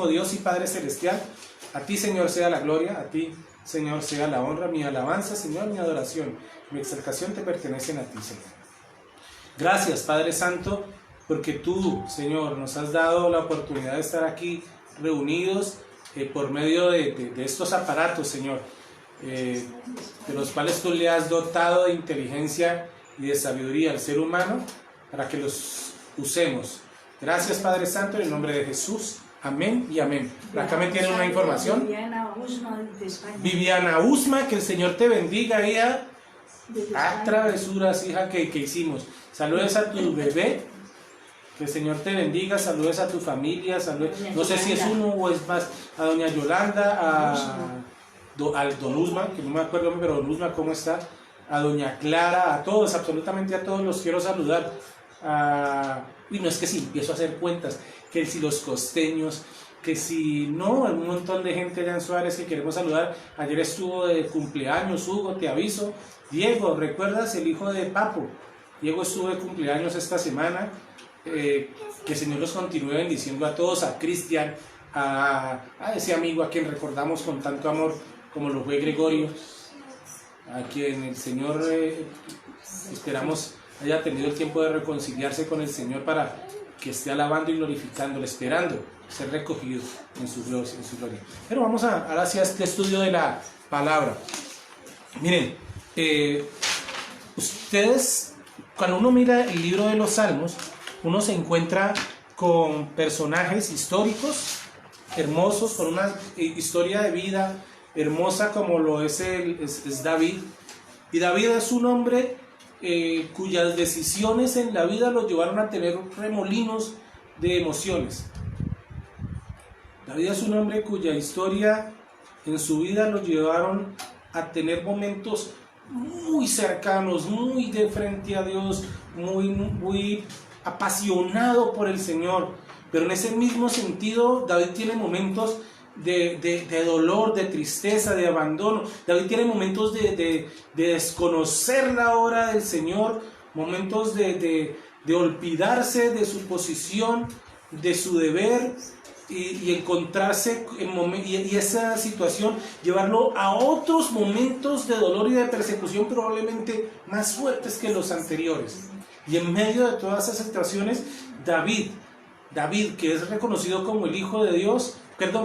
Altísimo Dios y Padre Celestial, a ti, Señor, sea la gloria, a ti, Señor, sea la honra, mi alabanza, Señor, mi adoración, mi exaltación te pertenecen a ti, Señor. Gracias, Padre Santo, porque tú, Señor, nos has dado la oportunidad de estar aquí reunidos por medio de estos aparatos, Señor, de los cuales tú le has dotado de inteligencia y de sabiduría al ser humano para que los usemos. Gracias, Padre Santo, en el nombre de Jesús. Amén y amén. Acá me tienen una información. Viviana Usma, que el Señor te bendiga, hija. Travesuras, hija, que hicimos. Saludos a tu bebé. Que el Señor te bendiga. Saludos a tu familia. Saludos. No sé si es uno o es más. A doña Yolanda, al don Usma, que no me acuerdo, pero don Usma, ¿cómo está? A doña Clara, a todos, absolutamente a todos los quiero saludar. Y no es que si empiezo a hacer cuentas, que si los costeños, que si no, hay un montón de gente allá en Suárez que queremos saludar. Ayer estuvo de cumpleaños Hugo, te aviso. Diego, ¿recuerdas? El hijo de Papo. Diego estuvo de cumpleaños esta semana. Que el Señor los continúe bendiciendo a todos, a Cristian, a ese amigo a quien recordamos con tanto amor como lo fue Gregorio, a quien el Señor esperamos haya tenido el tiempo de reconciliarse con el Señor para que esté alabando y glorificándole, esperando ser recogido en su gloria. Pero vamos ahora sí a este estudio de la palabra. Miren, ustedes, cuando uno mira el libro de los Salmos, uno se encuentra con personajes históricos hermosos, con una historia de vida hermosa como lo es David. Y David es un hombre cuyas decisiones en la vida lo llevaron a tener remolinos de emociones. David es un hombre cuya historia en su vida lo llevaron a tener momentos muy cercanos, muy de frente a Dios, muy apasionado por el Señor. Pero en ese mismo sentido, David tiene momentos de dolor, de tristeza, de abandono. David tiene momentos de desconocer la obra del Señor, momentos de olvidarse de su posición, de su deber, y encontrarse y esa situación llevarlo a otros momentos de dolor y de persecución probablemente más fuertes que los anteriores. Y en medio de todas esas situaciones, David, que es reconocido como el Hijo de Dios,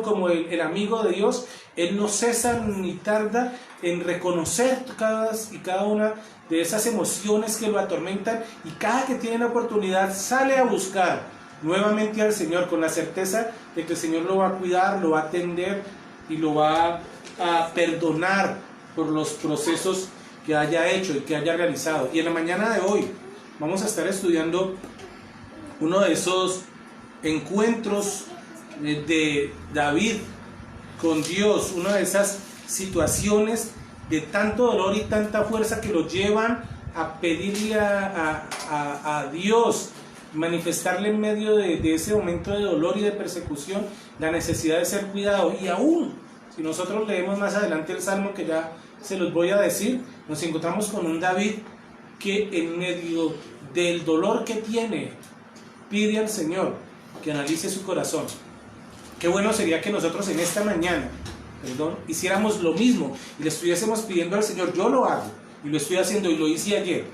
como el amigo de Dios, él no cesa ni tarda en reconocer cada una de esas emociones que lo atormentan, y cada que tiene la oportunidad sale a buscar nuevamente al Señor con la certeza de que el Señor lo va a cuidar, lo va a atender y lo va a perdonar por los procesos que haya hecho y que haya realizado. Y en la mañana de hoy vamos a estar estudiando uno de esos encuentros de David con Dios, una de esas situaciones de tanto dolor y tanta fuerza que lo llevan a pedirle a Dios, manifestarle en medio de ese momento de dolor y de persecución la necesidad de ser cuidado. Y aún si nosotros leemos más adelante el Salmo, que ya se los voy a decir, nos encontramos con un David que en medio del dolor que tiene pide al Señor que analice su corazón. Qué bueno sería que nosotros en esta mañana, hiciéramos lo mismo y le estuviésemos pidiendo al Señor. Yo lo hago y lo estoy haciendo y lo hice ayer,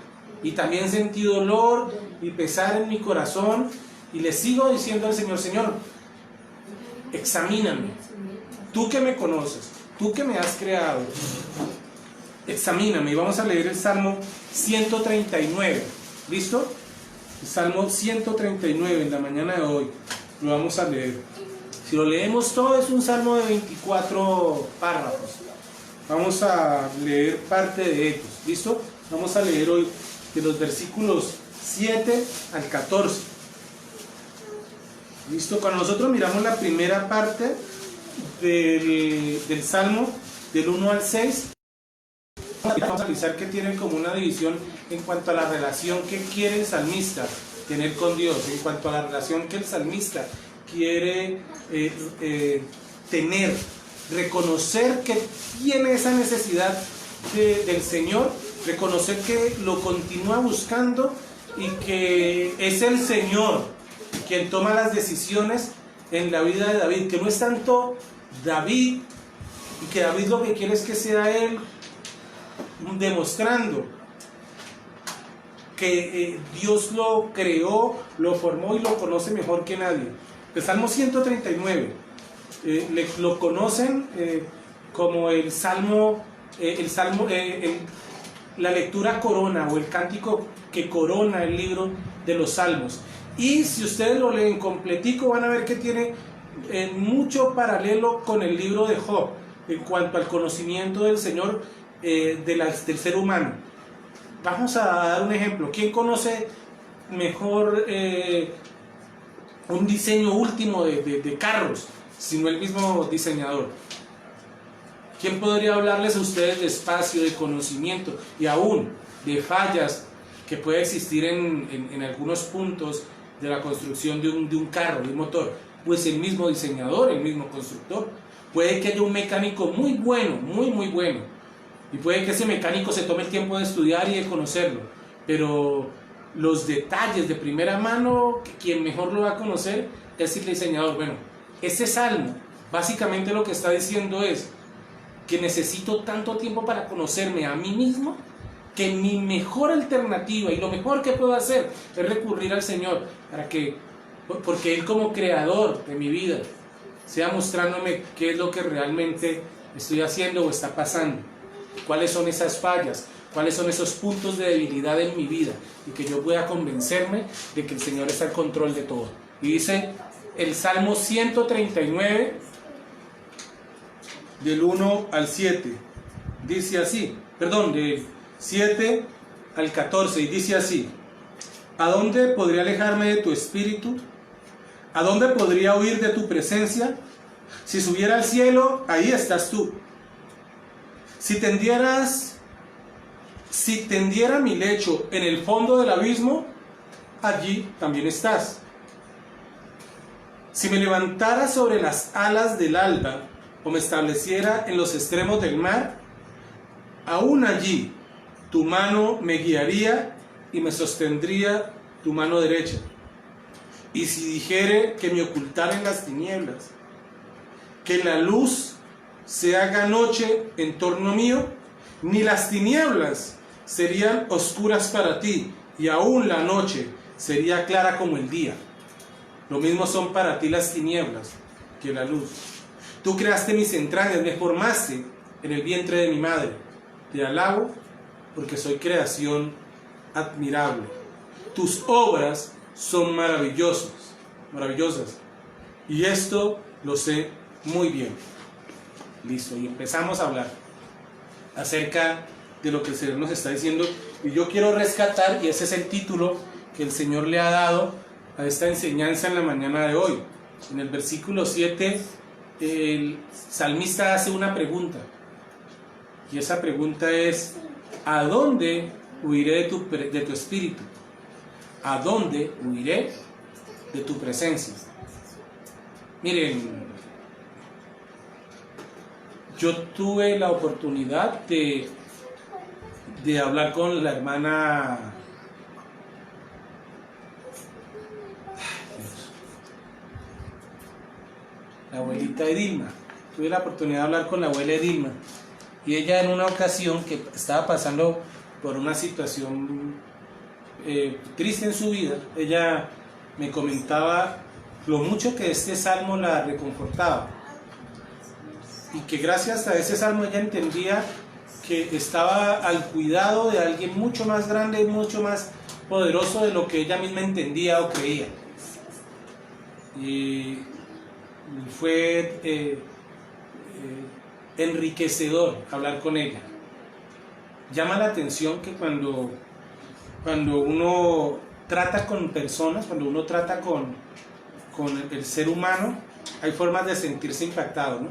y también sentí dolor y pesar en mi corazón, y le sigo diciendo al Señor: Señor, examíname, tú que me conoces, tú que me has creado, examíname. Y vamos a leer el Salmo 139, ¿listo? El Salmo 139 en la mañana de hoy lo vamos a leer. Si lo leemos todo, es un salmo de 24 párrafos. Vamos a leer parte de ellos, ¿listo? Vamos a leer hoy de los versículos 7 al 14. ¿Listo? Cuando nosotros miramos la primera parte del salmo, del 1 al 6, vamos a analizar que tienen como una división en cuanto a la relación que quiere el salmista tener con Dios, en cuanto a la relación que el salmista quiere tener, reconocer que tiene esa necesidad del Señor, reconocer que lo continúa buscando y que es el Señor quien toma las decisiones en la vida de David, que no es tanto David, y que David lo que quiere es que sea él demostrando que Dios lo creó, lo formó y lo conoce mejor que nadie. El Salmo 139 lo conocen como la lectura corona, o el cántico que corona el libro de los Salmos. Y si ustedes lo leen completico, van a ver que tiene mucho paralelo con el libro de Job en cuanto al conocimiento del Señor, del ser humano. Vamos a dar un ejemplo. ¿Quién conoce mejor un diseño último de carros, sino el mismo diseñador? ¿Quién podría hablarles a ustedes de espacio, de conocimiento y aún de fallas que puede existir en algunos puntos de la construcción de un carro, de un motor? Pues el mismo diseñador, el mismo constructor. Puede que haya un mecánico muy bueno, muy bueno, y puede que ese mecánico se tome el tiempo de estudiar y de conocerlo, pero los detalles de primera mano, quien mejor lo va a conocer es el diseñador. Bueno, este salmo básicamente lo que está diciendo es que necesito tanto tiempo para conocerme a mí mismo, que mi mejor alternativa y lo mejor que puedo hacer es recurrir al Señor, porque Él como creador de mi vida sea mostrándome qué es lo que realmente estoy haciendo o está pasando, cuáles son esas fallas, cuáles son esos puntos de debilidad en mi vida, y que yo pueda convencerme de que el Señor está al control de todo. Y dice el Salmo 139 del 1 al 7, dice así, del 7 al 14, y dice así: ¿A dónde podría alejarme de tu espíritu? ¿A dónde podría huir de tu presencia? Si subiera al cielo, ahí estás tú. Si tendiera mi lecho en el fondo del abismo, allí también estás. Si me levantara sobre las alas del alba, o me estableciera en los extremos del mar, aún allí tu mano me guiaría y me sostendría tu mano derecha. Y si dijere que me ocultara en las tinieblas, que la luz se haga noche en torno mío, ni las tinieblas serían oscuras para ti, y aún la noche sería clara como el día. Lo mismo son para ti las tinieblas que la luz. Tú creaste mis entrañas, me formaste en el vientre de mi madre. Te alabo porque soy creación admirable. Tus obras son maravillosas, y esto lo sé muy bien. Listo, y empezamos a hablar acerca de lo que el Señor nos está diciendo, y yo quiero rescatar, y ese es el título que el Señor le ha dado a esta enseñanza en la mañana de hoy. En el versículo 7 el salmista hace una pregunta, y esa pregunta es: ¿a dónde huiré de tu espíritu? ¿A dónde huiré de tu presencia? Miren, yo tuve la oportunidad de hablar con la hermana, la abuelita Edilma. Tuve la oportunidad de hablar con la abuela Edilma, y ella en una ocasión que estaba pasando por una situación triste en su vida, ella me comentaba lo mucho que este salmo la reconfortaba, y que gracias a ese salmo ella entendía que estaba al cuidado de alguien mucho más grande, mucho más poderoso de lo que ella misma entendía o creía. Y fue enriquecedor hablar con ella. Llama la atención que cuando uno trata con personas, cuando uno trata con el ser humano, hay formas de sentirse impactado, ¿no?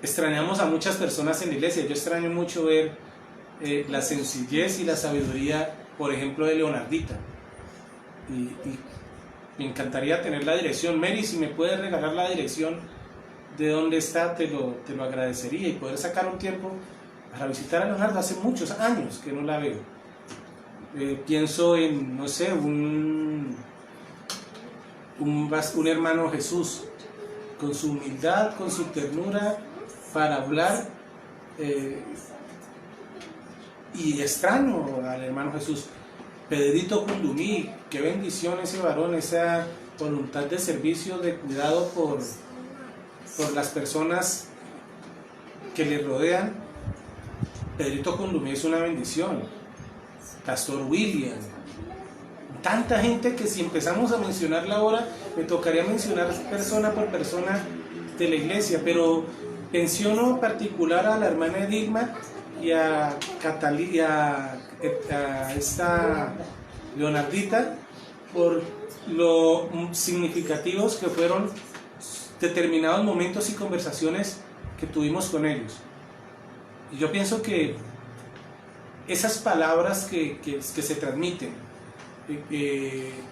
Extrañamos a muchas personas en la iglesia. Yo extraño mucho ver la sencillez y la sabiduría, por ejemplo, de Leonardita, y me encantaría tener la dirección. Mary, si me puedes regalar la dirección de dónde está, te lo agradecería, y poder sacar un tiempo para visitar a Leonardo. Hace muchos años que no la veo. Pienso en, no sé, un hermano Jesús, con su humildad, con su ternura, para hablar, y extraño al hermano Jesús. Pedrito Cundumí, qué bendición ese varón, esa voluntad de servicio, de cuidado por las personas que le rodean. Pedrito Cundumí es una bendición. Pastor William, tanta gente que si empezamos a mencionarla ahora, me tocaría mencionar persona por persona de la iglesia, pero menciono en particular a la hermana Edilma y a esta Leonardita, por lo significativos que fueron determinados momentos y conversaciones que tuvimos con ellos. Y yo pienso que esas palabras que se transmiten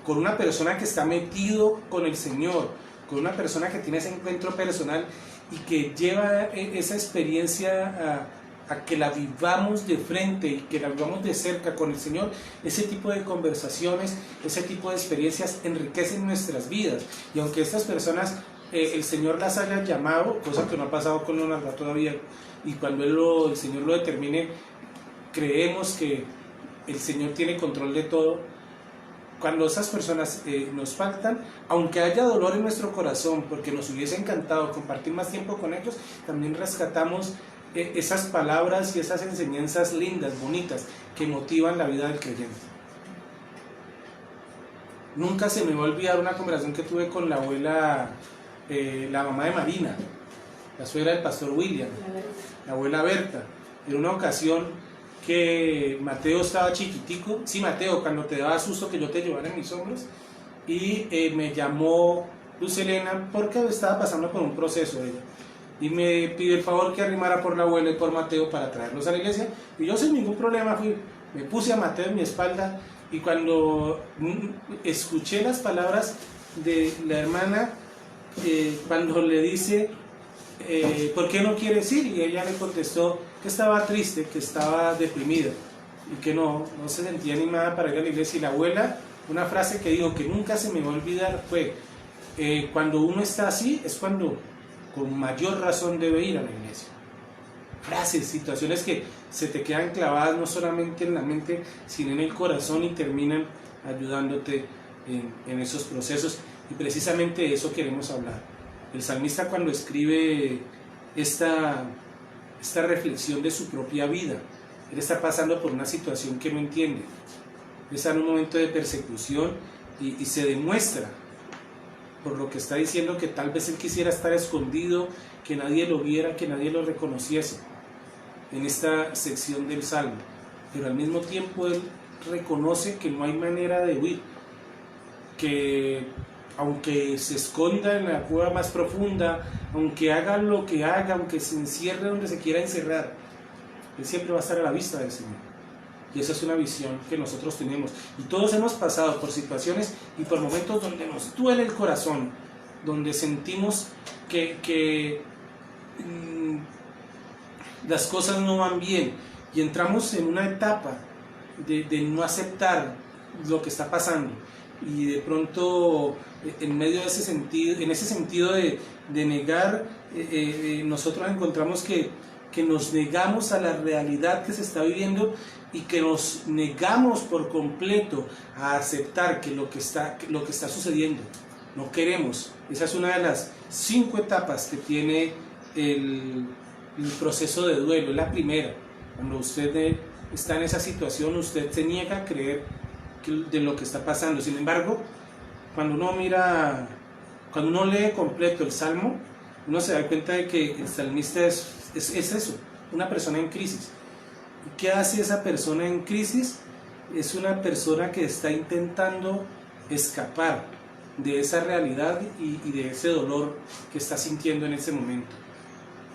con una persona que está metido con el Señor, con una persona que tiene ese encuentro personal y que lleva esa experiencia a que la vivamos de frente y que la vivamos de cerca con el Señor, ese tipo de conversaciones, ese tipo de experiencias enriquecen nuestras vidas. Y aunque estas personas el Señor las haya llamado, cosa que no ha pasado con Leonardo todavía, y cuando el Señor lo determine, creemos que el Señor tiene control de todo. Cuando esas personas nos faltan, aunque haya dolor en nuestro corazón, porque nos hubiese encantado compartir más tiempo con ellos, también rescatamos esas palabras y esas enseñanzas lindas, bonitas, que motivan la vida del creyente. Nunca se me va a olvidar una conversación que tuve con la abuela, la mamá de Marina, la suegra del pastor William, la abuela Berta. En una ocasión que Mateo estaba chiquitico, sí, Mateo, cuando te daba susto que yo te llevara en mis hombros, y me llamó Luz Elena porque estaba pasando por un proceso ella, y me pidió el favor que arrimara por la abuela y por Mateo para traerlos a la iglesia, y yo sin ningún problema me puse a Mateo en mi espalda, y cuando escuché las palabras de la hermana, cuando le dice, ¿por qué no quieres ir? Y ella le contestó que estaba triste, que estaba deprimida y que no se sentía animada para ir a la iglesia. Y la abuela, una frase que digo que nunca se me va a olvidar fue, cuando uno está así es cuando con mayor razón debe ir a la iglesia. Frases, situaciones que se te quedan clavadas no solamente en la mente, sino en el corazón, y terminan ayudándote en esos procesos. Y precisamente de eso queremos hablar. El salmista, cuando escribe esta reflexión de su propia vida, él está pasando por una situación que no entiende. Él está en un momento de persecución y se demuestra por lo que está diciendo que tal vez él quisiera estar escondido, que nadie lo viera, que nadie lo reconociese en esta sección del Salmo. Pero al mismo tiempo él reconoce que no hay manera de huir, que aunque se esconda en la cueva más profunda, aunque haga lo que haga, aunque se encierre donde se quiera encerrar, él siempre va a estar a la vista del Señor. Y esa es una visión que nosotros tenemos. Y todos hemos pasado por situaciones y por momentos donde nos duele el corazón, donde sentimos que las cosas no van bien, y entramos en una etapa de no aceptar lo que está pasando. Y de pronto, en medio de ese sentido de negar, nosotros encontramos que nos negamos a la realidad que se está viviendo, y que nos negamos por completo a aceptar que lo que está sucediendo. No queremos. Esa es una de las 5 etapas que tiene el proceso de duelo. Es la primera. Cuando usted está en esa situación, usted se niega a creer de lo que está pasando. Sin embargo, cuando uno lee completo el Salmo, uno se da cuenta de que el salmista es eso, una persona en crisis. ¿Y qué hace esa persona en crisis? Es una persona que está intentando escapar de esa realidad y de ese dolor que está sintiendo en ese momento.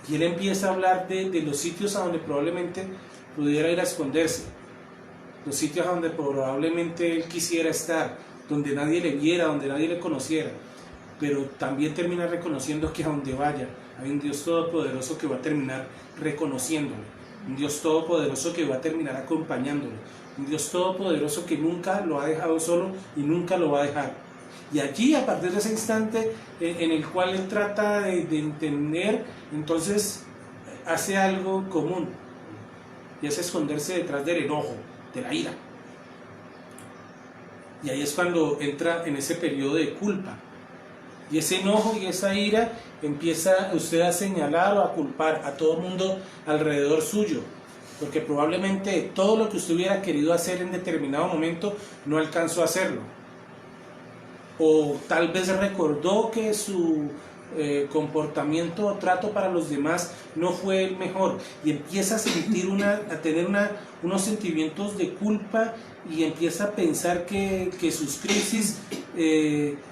Y él empieza a hablar de los sitios a donde probablemente pudiera ir a esconderse, los sitios a donde probablemente él quisiera estar, donde nadie le viera, donde nadie le conociera. Pero también termina reconociendo que a donde vaya hay un Dios todopoderoso que va a terminar reconociéndole, un Dios todopoderoso que va a terminar acompañándole, un Dios todopoderoso que nunca lo ha dejado solo y nunca lo va a dejar. Y allí, a partir de ese instante en el cual él trata de entender, entonces hace algo común, y es esconderse detrás del enojo, de la ira. Y ahí es cuando entra en ese periodo de culpa. Y ese enojo y esa ira empieza usted a señalar o a culpar a todo el mundo alrededor suyo, porque probablemente todo lo que usted hubiera querido hacer en determinado momento no alcanzó a hacerlo. O tal vez recordó que su comportamiento o trato para los demás no fue el mejor, y empieza a sentir a tener unos sentimientos de culpa, y empieza a pensar que sus crisis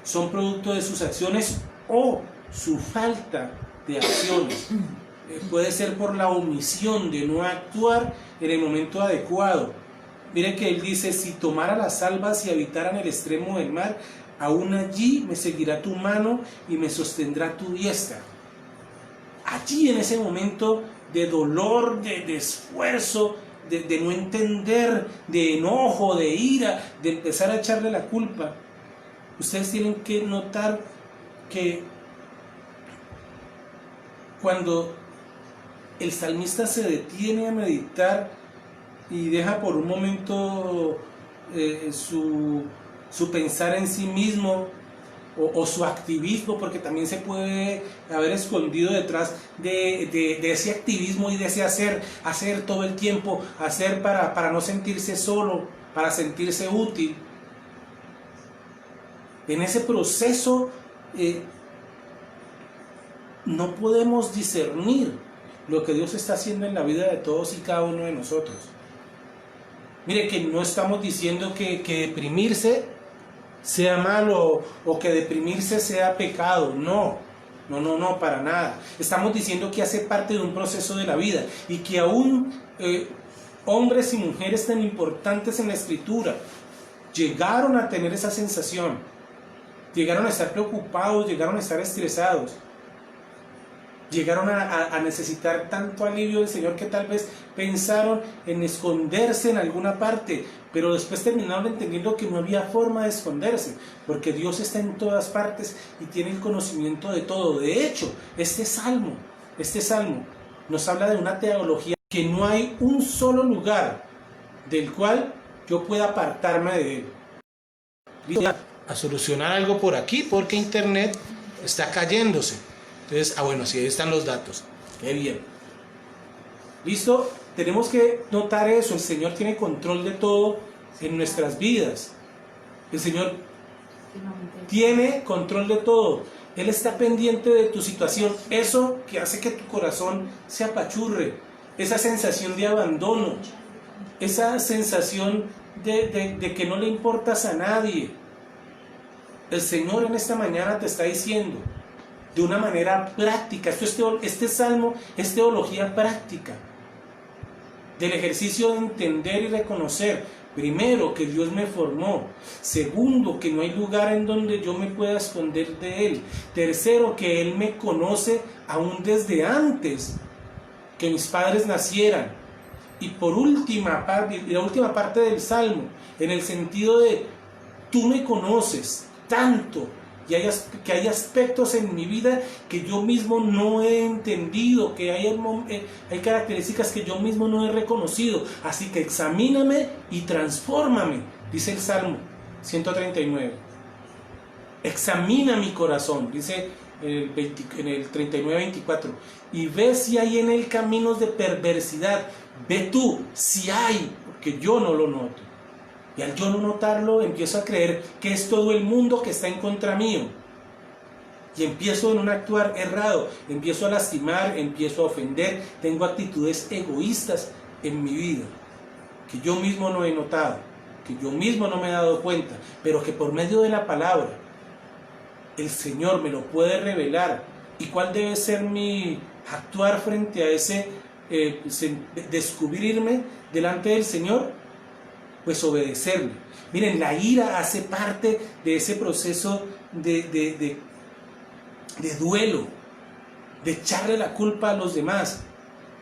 son producto de sus acciones o su falta de acciones. Puede ser por la omisión de no actuar en el momento adecuado. Miren que él dice: si tomara las albas y habitara en el extremo del mar, aún allí me seguirá tu mano y me sostendrá tu diestra. Allí, en ese momento de dolor, de esfuerzo, de no entender, de enojo, de ira, de empezar a echarle la culpa, ustedes tienen que notar que cuando el salmista se detiene a meditar y deja por un momento su pensar en sí mismo o su activismo, porque también se puede haber escondido detrás de ese activismo y de ese hacer todo el tiempo, hacer para no sentirse solo, para sentirse útil. En ese proceso no podemos discernir lo que Dios está haciendo en la vida de todos y cada uno de nosotros. Mire que no estamos diciendo que deprimirse sea malo o que deprimirse sea pecado. No, para nada. Estamos diciendo que hace parte de un proceso de la vida, y que aún hombres y mujeres tan importantes en la Escritura llegaron a tener esa sensación, llegaron a estar preocupados, llegaron a estar estresados, llegaron a necesitar tanto alivio del Señor que tal vez pensaron en esconderse en alguna parte, pero después terminaron entendiendo que no había forma de esconderse, porque Dios está en todas partes y tiene el conocimiento de todo. De hecho, este salmo nos habla de una teología que no hay un solo lugar del cual yo pueda apartarme de él. Voy a solucionar algo por aquí porque internet está cayéndose. Entonces, bueno, sí, ahí están los datos. Qué bien. ¿Listo? Tenemos que notar eso. El Señor tiene control de todo en nuestras vidas. El Señor tiene control de todo. Él está pendiente de tu situación. Eso que hace que tu corazón se apachurre. Esa sensación de abandono. Esa sensación de que no le importas a nadie. El Señor en esta mañana te está diciendo de una manera práctica. Este salmo es teología práctica del ejercicio de entender y reconocer, primero, que Dios me formó; segundo, que no hay lugar en donde yo me pueda esconder de Él; tercero, que Él me conoce aún desde antes que mis padres nacieran; y por la última parte del salmo, en el sentido de tú me conoces tanto, y que hay aspectos en mi vida que yo mismo no he entendido, que hay características que yo mismo no he reconocido, así que examíname y transfórmame, dice el Salmo 139. Examina mi corazón, dice en el 39:24, y ve si hay en él caminos de perversidad. Ve tú si hay, porque yo no lo noto. Y al yo no notarlo, empiezo a creer que es todo el mundo que está en contra mío. Y empiezo en un actuar errado, empiezo a lastimar, empiezo a ofender, tengo actitudes egoístas en mi vida, que yo mismo no he notado, que yo mismo no me he dado cuenta, pero que por medio de la palabra, el Señor me lo puede revelar. ¿Y cuál debe ser mi actuar frente a ese descubrirme delante del Señor? Pues obedecerle. Miren, la ira hace parte de ese proceso de duelo, de echarle la culpa a los demás,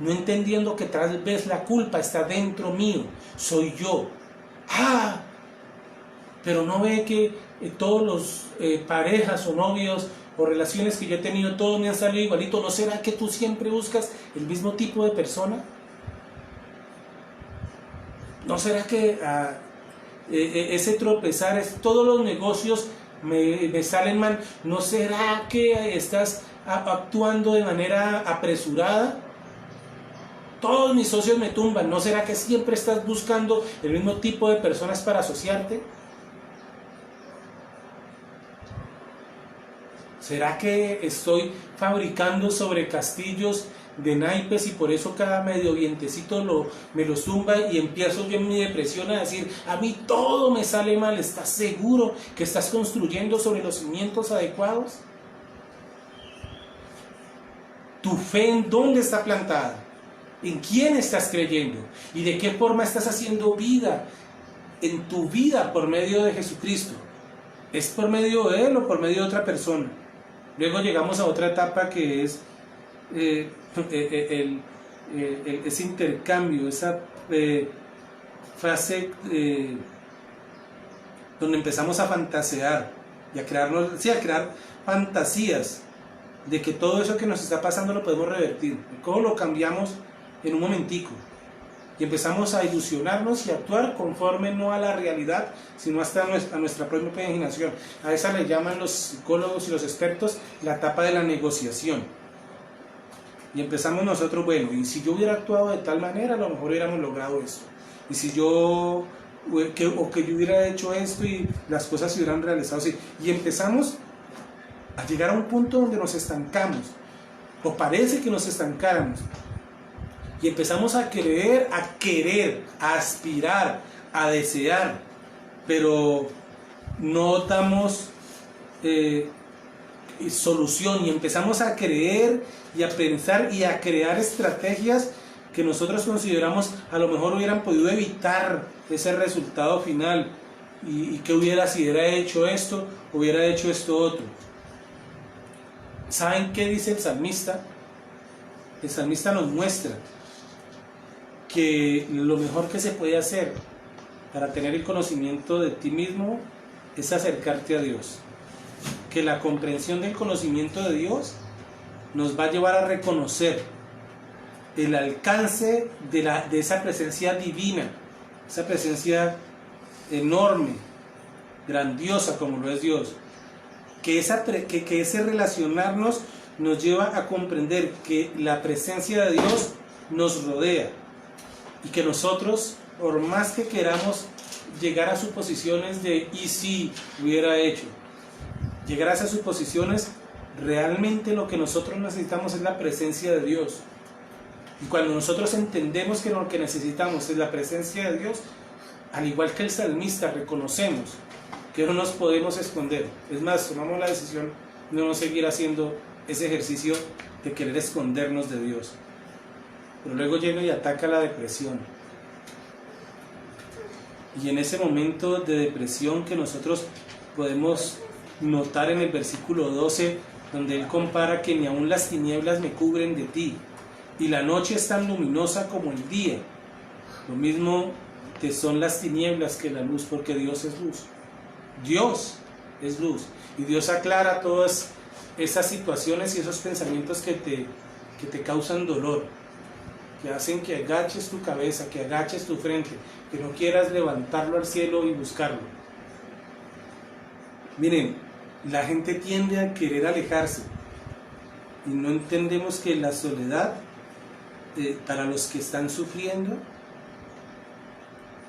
no entendiendo que tal vez la culpa está dentro mío, soy yo. pero no ve que todos los parejas o novios o relaciones que yo he tenido, todos me han salido igualito. ¿No será que tú siempre buscas el mismo tipo de persona? ¿No será que ese tropezar, todos los negocios me salen mal? ¿No será que estás actuando de manera apresurada? Todos mis socios me tumban. ¿No será que siempre estás buscando el mismo tipo de personas para asociarte? ¿Será que estoy fabricando sobre castillos de naipes y por eso cada medio vientecito me los tumba y empiezo yo en mi depresión a decir, a mí todo me sale mal? ¿Estás seguro que estás construyendo sobre los cimientos adecuados? ¿Tu fe en dónde está plantada? ¿En quién estás creyendo? ¿Y de qué forma estás haciendo vida en tu vida por medio de Jesucristo? ¿Es por medio de Él o por medio de otra persona? Luego llegamos a otra etapa que es ese intercambio, esa fase donde empezamos a fantasear y a crear fantasías de que todo eso que nos está pasando lo podemos revertir. ¿Cómo lo cambiamos en un momentico? Y empezamos a ilusionarnos y a actuar conforme no a la realidad, sino hasta a nuestra propia imaginación. A esa le llaman los psicólogos y los expertos la etapa de la negociación. Y empezamos nosotros, bueno, y si yo hubiera actuado de tal manera, a lo mejor hubiéramos logrado eso. Y si yo, que yo hubiera hecho esto y las cosas se hubieran realizado así. Y empezamos a llegar a un punto donde nos estancamos, o parece que nos estancáramos. Y empezamos a querer, a aspirar, a desear, pero no damos solución, y empezamos a creer y a pensar y a crear estrategias que nosotros consideramos a lo mejor hubieran podido evitar ese resultado final. Y que hubiera, si hubiera hecho esto, hubiera hecho esto otro. ¿Saben qué dice el salmista? El salmista nos muestra que lo mejor que se puede hacer para tener el conocimiento de ti mismo es acercarte a Dios. Que la comprensión del conocimiento de Dios nos va a llevar a reconocer el alcance de esa presencia divina, esa presencia enorme, grandiosa como lo es Dios. Que ese relacionarnos nos lleva a comprender que la presencia de Dios nos rodea y que nosotros, por más que queramos llegar a suposiciones de y si hubiera hecho, llegar a esas suposiciones, realmente lo que nosotros necesitamos es la presencia de Dios. Y cuando nosotros entendemos que lo que necesitamos es la presencia de Dios, al igual que el salmista, reconocemos que no nos podemos esconder. Es más, tomamos la decisión de no seguir haciendo ese ejercicio de querer escondernos de Dios. Pero luego llega y ataca la depresión. Y en ese momento de depresión que nosotros podemos notar en el versículo 12, donde él compara que ni aun las tinieblas me cubren de ti, y la noche es tan luminosa como el día. Lo mismo que son las tinieblas que la luz, porque Dios es luz. Dios es luz. Y Dios aclara todas esas situaciones y esos pensamientos que te causan dolor, que hacen que agaches tu cabeza, que agaches tu frente, que no quieras levantarlo al cielo y buscarlo. Miren, la gente tiende a querer alejarse y no entendemos que la soledad, para los que están sufriendo,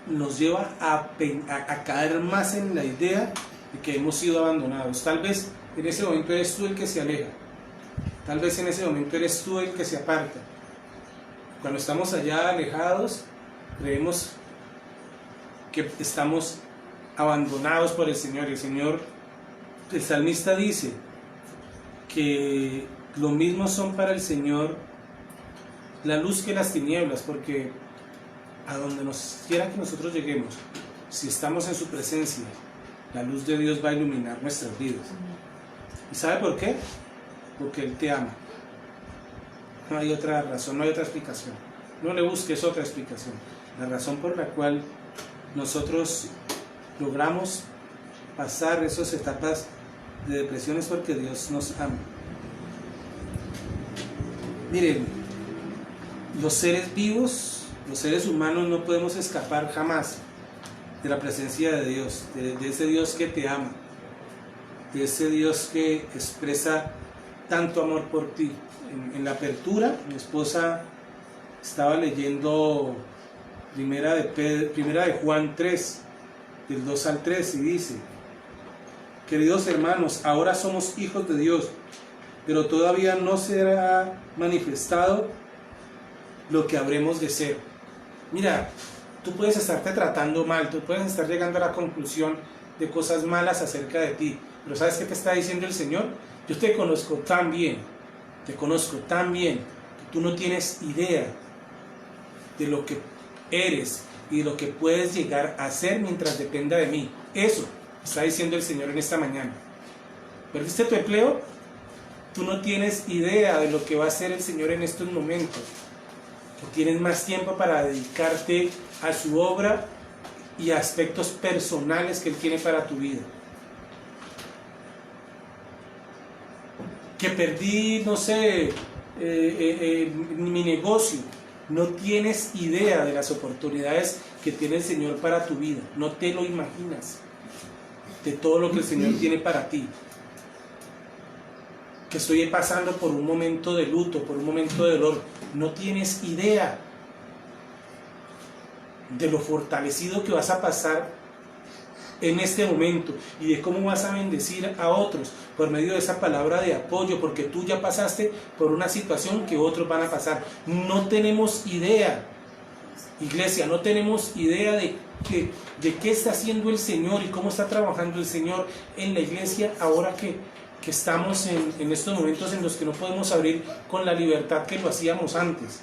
nos lleva a caer más en la idea de que hemos sido abandonados. Tal vez en ese momento eres tú el que se aleja, tal vez en ese momento eres tú el que se aparta. Cuando estamos allá alejados, creemos que estamos abandonados por el Señor. El salmista dice que lo mismo son para el Señor la luz que las tinieblas, porque a donde nos quiera que nosotros lleguemos, si estamos en su presencia, la luz de Dios va a iluminar nuestras vidas. ¿Y sabe por qué? Porque Él te ama. No hay otra razón, no hay otra explicación. No le busques otra explicación. La razón por la cual nosotros logramos pasar esas etapas de depresión es porque Dios nos ama. Miren, los seres vivos, los seres humanos no podemos escapar jamás de la presencia de Dios, de ese Dios que te ama, de ese Dios que expresa tanto amor por ti. En la apertura, mi esposa estaba leyendo primera de Juan 3, del 2 al 3, y dice: queridos hermanos, ahora somos hijos de Dios, pero todavía no será manifestado lo que habremos de ser. Mira, tú puedes estarte tratando mal, tú puedes estar llegando a la conclusión de cosas malas acerca de ti, pero ¿sabes qué te está diciendo el Señor? Yo te conozco tan bien, que tú no tienes idea de lo que eres y de lo que puedes llegar a ser mientras dependa de mí. Eso está diciendo el Señor en esta mañana. ¿Perdiste tu empleo? Tú no tienes idea de lo que va a hacer el Señor en estos momentos. Tú tienes más tiempo para dedicarte a su obra y a aspectos personales que Él tiene para tu vida. Que perdí, no sé, mi negocio. No tienes idea de las oportunidades que tiene el Señor para tu vida. No te lo imaginas de todo lo que el Señor tiene para ti. Que estoy pasando por un momento de luto, por un momento de dolor. No tienes idea de lo fortalecido que vas a pasar en este momento y de cómo vas a bendecir a otros por medio de esa palabra de apoyo, porque tú ya pasaste por una situación que otros van a pasar. No tenemos idea, iglesia, no tenemos idea de qué está haciendo el Señor y cómo está trabajando el Señor en la iglesia ahora que estamos en estos momentos en los que no podemos abrir con la libertad que lo hacíamos antes.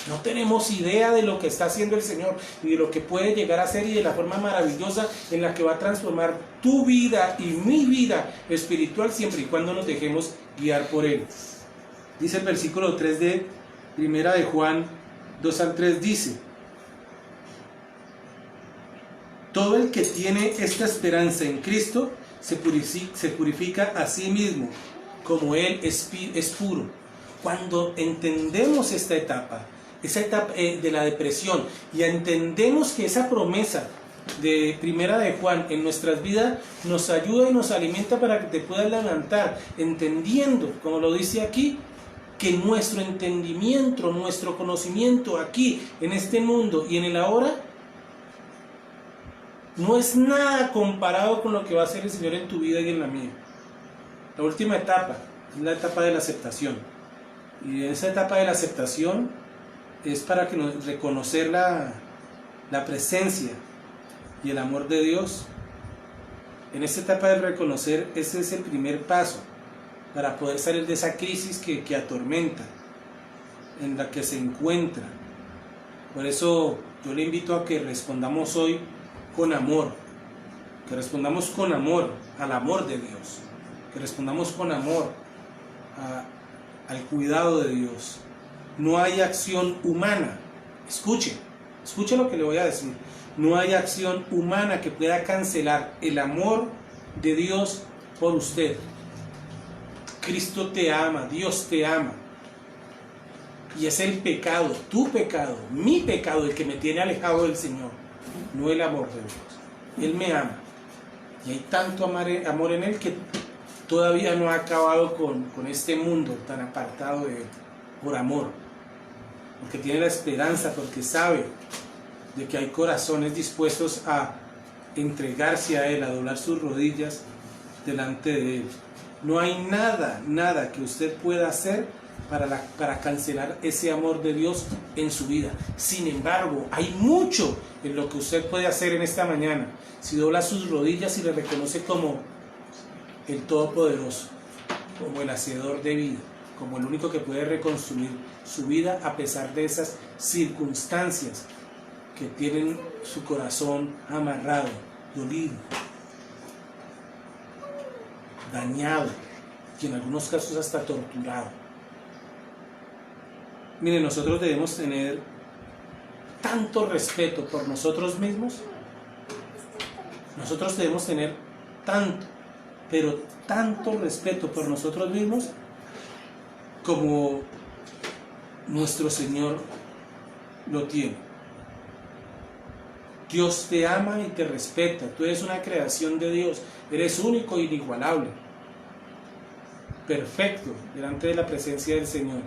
No tenemos idea de lo que está haciendo el Señor y de lo que puede llegar a ser y de la forma maravillosa en la que va a transformar tu vida y mi vida espiritual siempre y cuando nos dejemos guiar por Él. Dice el versículo 3 de primera de Juan 2 al 3, dice: todo el que tiene esta esperanza en Cristo se purifica a sí mismo, como Él es puro. Cuando entendemos esa etapa de la depresión y entendemos que esa promesa de primera de Juan en nuestras vidas nos ayuda y nos alimenta para que te puedas levantar, entendiendo, como lo dice aquí, que nuestro entendimiento, nuestro conocimiento aquí, en este mundo y en el ahora, no es nada comparado con lo que va a hacer el Señor en tu vida y en la mía. La última etapa es la etapa de la aceptación. Y esa etapa de la aceptación es para que reconocer la presencia y el amor de Dios. En esta etapa de reconocer, ese es el primer paso para poder salir de esa crisis que atormenta, en la que se encuentra. Por eso yo le invito a que respondamos hoy con amor, que respondamos con amor al amor de Dios, que respondamos con amor al cuidado de Dios. No hay acción humana, escuche lo que le voy a decir, no hay acción humana que pueda cancelar el amor de Dios por usted. Cristo te ama, Dios te ama, y es el pecado, tu pecado, mi pecado, el que me tiene alejado del Señor, no el amor de Dios. Él me ama y hay tanto amor en Él que todavía no ha acabado con este mundo tan apartado de Él, por amor, porque tiene la esperanza, porque sabe de que hay corazones dispuestos a entregarse a Él, a doblar sus rodillas delante de Él. No hay nada que usted pueda hacer para cancelar ese amor de Dios en su vida. Sin embargo, hay mucho en lo que usted puede hacer en esta mañana, si dobla sus rodillas y le reconoce como el Todopoderoso, como el Hacedor de vida, como el único que puede reconstruir su vida a pesar de esas circunstancias que tienen su corazón amarrado, dolido, dañado y en algunos casos hasta torturado. Miren, nosotros debemos tener tanto respeto por nosotros mismos, nosotros debemos tener tanto, pero tanto respeto por nosotros mismos como nuestro Señor lo tiene. Dios te ama y te respeta. Tú eres una creación de Dios. Eres único e inigualable. Perfecto delante de la presencia del Señor.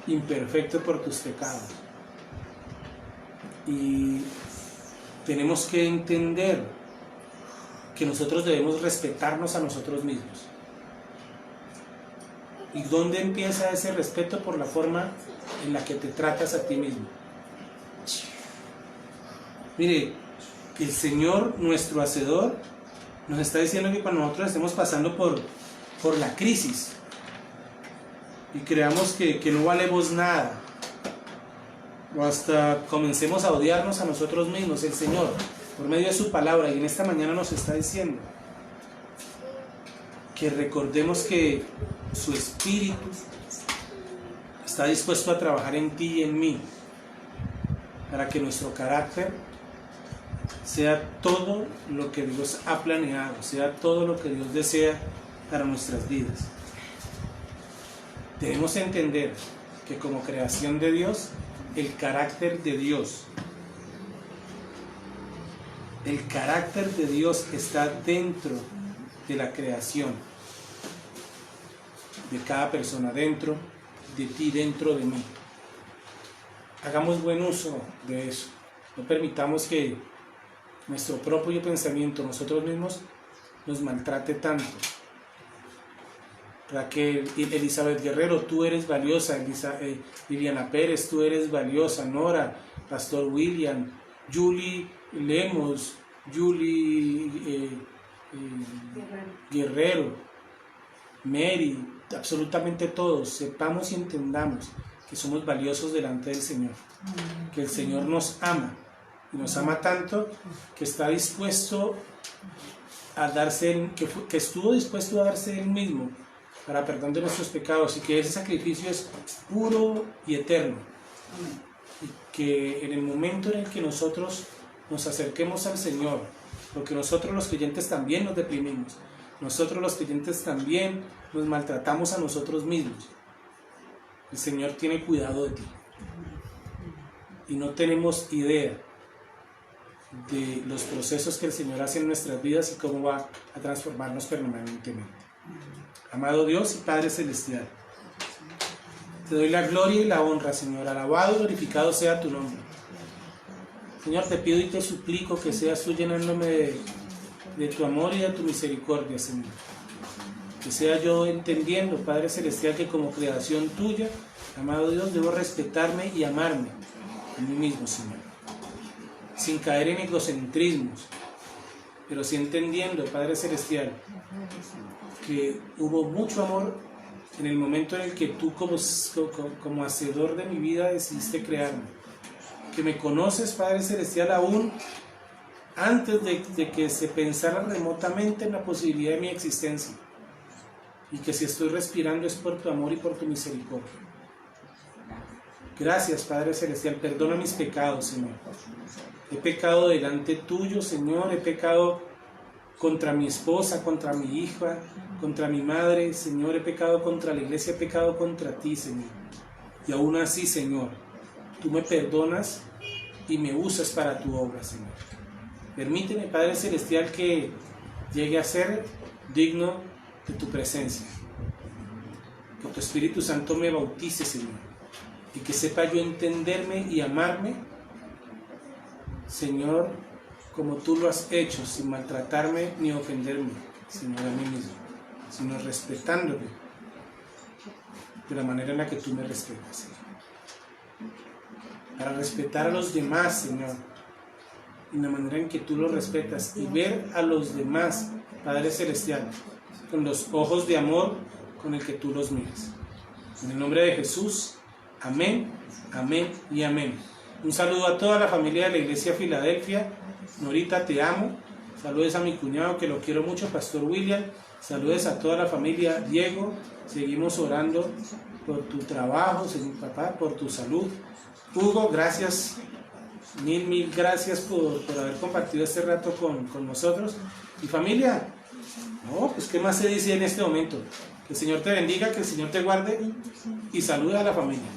Imperfecto por tus pecados. Y tenemos que entender que nosotros debemos respetarnos a nosotros mismos. ¿Y dónde empieza ese respeto? Por la forma en la que te tratas a ti mismo. Mire, el Señor, nuestro Hacedor, nos está diciendo que cuando nosotros estemos pasando por la crisis y creamos que no valemos nada, o hasta comencemos a odiarnos a nosotros mismos, el Señor, por medio de su palabra, y en esta mañana nos está diciendo que recordemos que su Espíritu está dispuesto a trabajar en ti y en mí, para que nuestro carácter sea todo lo que Dios ha planeado, sea todo lo que Dios desea para nuestras vidas. Debemos entender que como creación de Dios, el carácter de Dios está dentro de la creación, de cada persona, dentro de ti, dentro de mí. Hagamos buen uso de eso. No permitamos que nuestro propio pensamiento, nosotros mismos, nos maltrate tanto. Raquel, Elizabeth Guerrero, tú eres valiosa. Liliana Pérez, tú eres valiosa. Nora, Pastor William, Julie Lemos, Julie Guerrero, Mary, absolutamente todos, sepamos y entendamos que somos valiosos delante del Señor, que el Señor nos ama, y nos ama tanto que está dispuesto a darse, que estuvo dispuesto a darse Él mismo para perdón de nuestros pecados, y que ese sacrificio es puro y eterno, y que en el momento en el que nosotros nos acerquemos al Señor, porque nosotros los creyentes también nos deprimimos, nosotros los creyentes también nos maltratamos a nosotros mismos, el Señor tiene cuidado de ti, y no tenemos idea de los procesos que el Señor hace en nuestras vidas y cómo va a transformarnos permanentemente. Amado Dios y Padre Celestial, te doy la gloria y la honra, Señor. Alabado y glorificado sea tu nombre. Señor, te pido y te suplico que seas tú llenándome de tu amor y de tu misericordia, Señor. Que sea yo entendiendo, Padre Celestial, que como creación tuya, amado Dios, debo respetarme y amarme a mí mismo, Señor. Sin caer en egocentrismos, pero sí entendiendo, Padre Celestial, que hubo mucho amor en el momento en el que tú como hacedor de mi vida decidiste crearme, que me conoces, Padre Celestial, aún antes de que se pensara remotamente en la posibilidad de mi existencia, y que si estoy respirando es por tu amor y por tu misericordia. Gracias, Padre Celestial, perdona mis pecados, Señor. He pecado delante tuyo, Señor, he pecado contra mi esposa, contra mi hija, contra mi madre, Señor, he pecado contra la iglesia, he pecado contra ti, Señor. Y aún así, Señor, tú me perdonas y me usas para tu obra, Señor. Permíteme, Padre Celestial, que llegue a ser digno de tu presencia. Que tu Espíritu Santo me bautice, Señor, y que sepa yo entenderme y amarme, Señor, como tú lo has hecho, sin maltratarme ni ofenderme, Señor, a mí mismo, sino respetándome de la manera en la que tú me respetas, Señor. Para respetar a los demás, Señor, en la manera en que tú los respetas, y ver a los demás, Padre Celestial, con los ojos de amor con el que tú los miras. En el nombre de Jesús, amén, amén y amén. Un saludo a toda la familia de la Iglesia Filadelfia. Norita, te amo. Saludes a mi cuñado, que lo quiero mucho, Pastor William. Saludes a toda la familia. Diego, seguimos orando por tu trabajo, Señor papá, por tu salud. Hugo, gracias Mil gracias por haber compartido este rato con nosotros. Y familia, no, pues qué más se dice en este momento. Que el Señor te bendiga, que el Señor te guarde y saluda a la familia.